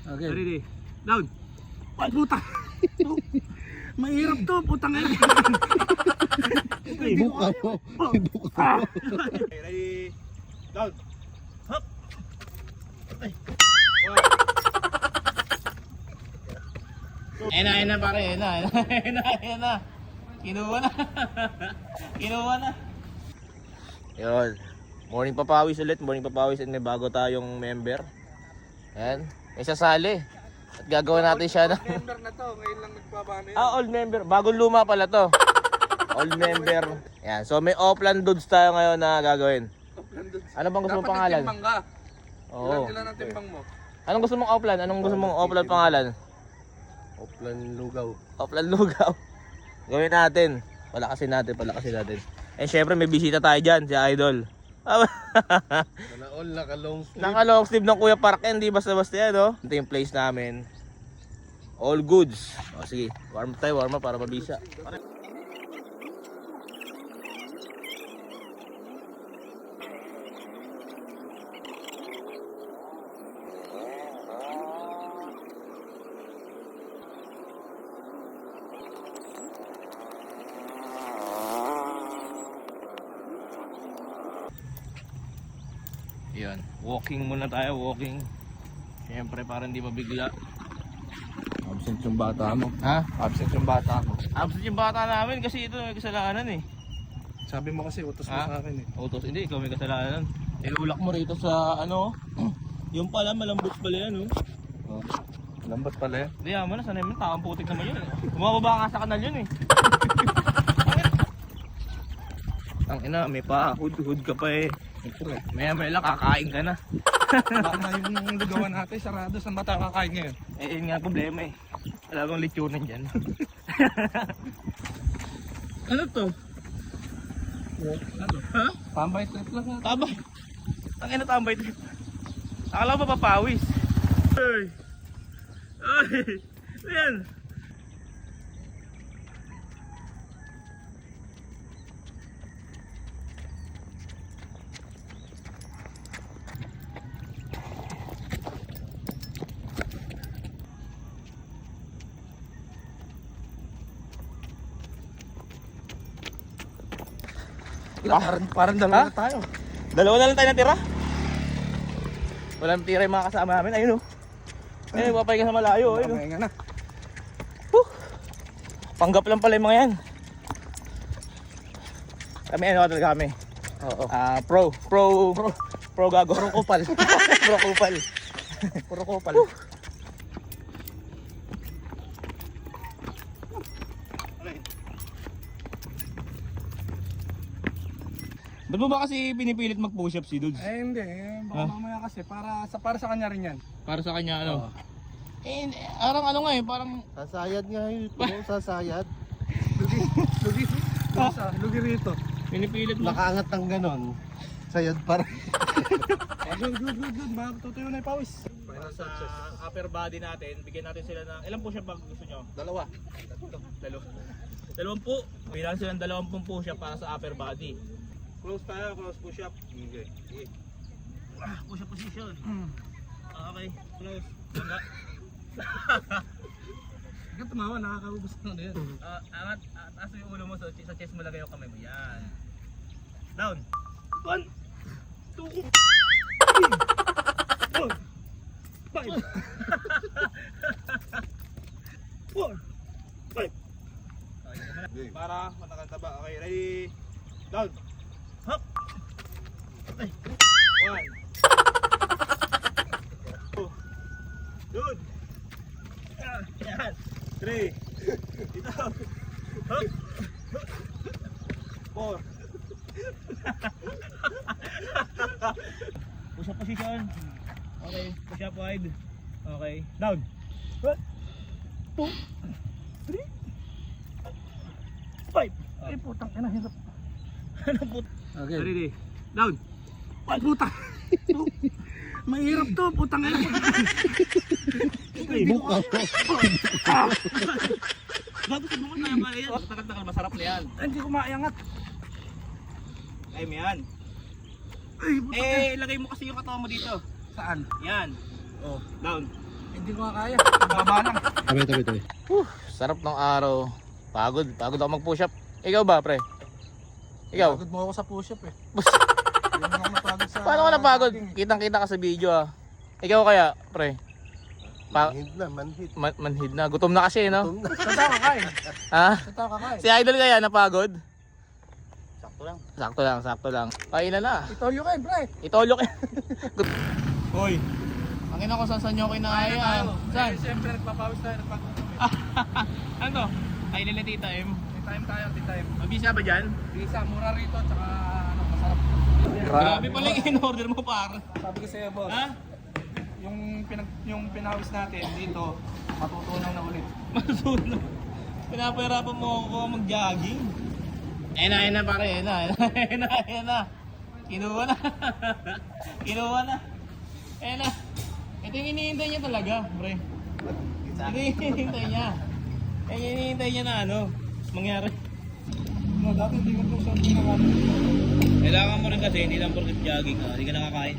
Okay. Ready? Down. Ay, puta. Mahirap to, putang ina. Buka mo. Buka mo. Okay, ready? Down. Hop. Ay. Ayun na pare, ayun na. Kinuha na. Kinuha na. Yun. Morning papawis ulit, morning papawis at may bago tayong member. Ayan, may sasali. At gagawin natin siya na. Member na to, ngayon lang nagpabano yun. Old member. Bagong luma pala to. Old member. Ayan, so may offline dudes tayo ngayon na gagawin. Ano bang gusto mong pangalan? Dapat nagtimbang ka. Oo. Ilan ang timbang mo? Anong gusto mong offline? Anong gusto mong offline pangalan? Oplan lugaw. Offline lugaw. Gawin natin. Palakasin natin. And syempre may bisita tayo dyan, si Idol. Naka-all, naka-long sleeve. Naka-long sleeve ng Kuya Park, hindi basta-basta yan, oh. Ito yung place namin. All goods. O sige, warm up para mabisa. Yan, walking muna tayo, walking. Siyempre para hindi mabigla. Absent yung bata mo. Ha? Absent yung bata mo. Absent yung bata namin kasi ito may kasalanan eh. Sabi mo kasi, utos mo Ha? sa akin eh. Utos, hindi, ikaw may kasalanan. Ilulak mo rito sa ano, yung pala malambot pala yan oh. Oh. Lambat pala yan. Hindi naman, sanay mo, takang putik naman yun eh. Bumababa nga sa kanal yun eh. Ang ina, may pa, hood ka pa eh. Maya lang, kakain ka na. Baka yung lugawan natin, sarado. Saan ba tayo kakain ngayon? Eh, yun nga problema eh. Wala bang lechonan dyan. Ano to? Ano? Ha? Pambay trip lang natin. Tambay. Ang ina tambay trip. Akala ko papawis. Ay. Ay. Ayan. Parang dalawa na tayo. Dalawa na lang tayo natira. Walang tira yung mga kasama namin. Ayun o. Ayun, papahinga sa malayo. Ayun o. Pahinga na. Panggap lang pala yung mga yan. Kami ano talaga kami. Oo. Pro gago. Puro kupal. Pro kupal. Puro kupal. Ba't mo ba kasi pinipilit mag-push up si Dudes? Eh hindi, baka mamaya kasi para sa kanya rin yan. Para sa kanya ano? Oo. Eh, arang ano nga eh, parang Sasayad nga yun. Oo, sasayad. Lugi rito. pinipilit mo. Nakaangat ng ganon. Sayad para. Good. Baka tutuyo na yung pawis. Sa upper body natin, bigyan natin sila ng ilang push up pag gusto nyo? Dalawa. Dalawang po. Bilang sila ng 20 push up para sa upper body. Close tayo, close push up. Okay. Push up position. Okay, close. Hangga. Ikaw tumawa, nakakaubos na yan. Angat, taas yung ulo mo sa chest mo, lagay yung kamay mo. Yan. Down. 1, 2, 4, 5. 4, 5. Para matakanta ba? Okay, ready? Down. Hop. Ay. 1. Good. Yan. 3. Dito. Hop. 4. Push up position. Okay, push up wide. Okay, down. 1, 2, 3, 5. Ay putang ina, hirap. Ano po? Okay. Ready? Down. Ay puta. Mahirap to, putang ina. Buka mo. Bago sa bunga kaya ba yan? Takal-takal, masarap na yan. Hindi ko maiangat. Kaya mo yan. Ay, putang ina. Lagay mo kasi yung katawan mo dito. Saan? Yan. Oh. Down. Hindi ko kaya. Baba lang. Tabi. Sarap ng araw. Pagod ako mag-push up. Ikaw ba, pre? Ikaw? Pagod mo ako sa push-up eh. Hindi mo ako napagod sa... Paano ka napagod? Kitang-kita ka sa video ah. Ikaw kaya, pre? Manhid. Manhid na. Gutom na kasi, no? Gutom na. Saan tayo kakain? Ha? Saan tayo kakain? Si Idol kaya napagod? Sakto lang. Sakto lang. Kainan na. Itolyo kayo, pre. Itolok eh. Hoy. Ang ina ko saan nyo kinakaya? Saan? Siyempre, nagpapawis tayo. Ano? Ay nila Tita M. Time tayo, time. Mabisa ba dyan? Bisa, mura rito, tsaka ano, masarap. Grabe pala yung in-order mo par. Sabi ko sa'yo, boss. Ha? Yung pinawis natin dito, matutunaw na ulit. Masunog. Pinapahirapan mo ako mag-jogging. Ayun na pare, ayun na. Kinuha na. Ayun na. Ito yung hinihintay niya talaga, pre. Ito yung hinihintay niya. Yung hinihintay niya na ano, mangyari. No, dati hindi ko ito sa pinakain. Kailangan mo rin kasi, hindi lang porket jogging, hindi ka nakakain.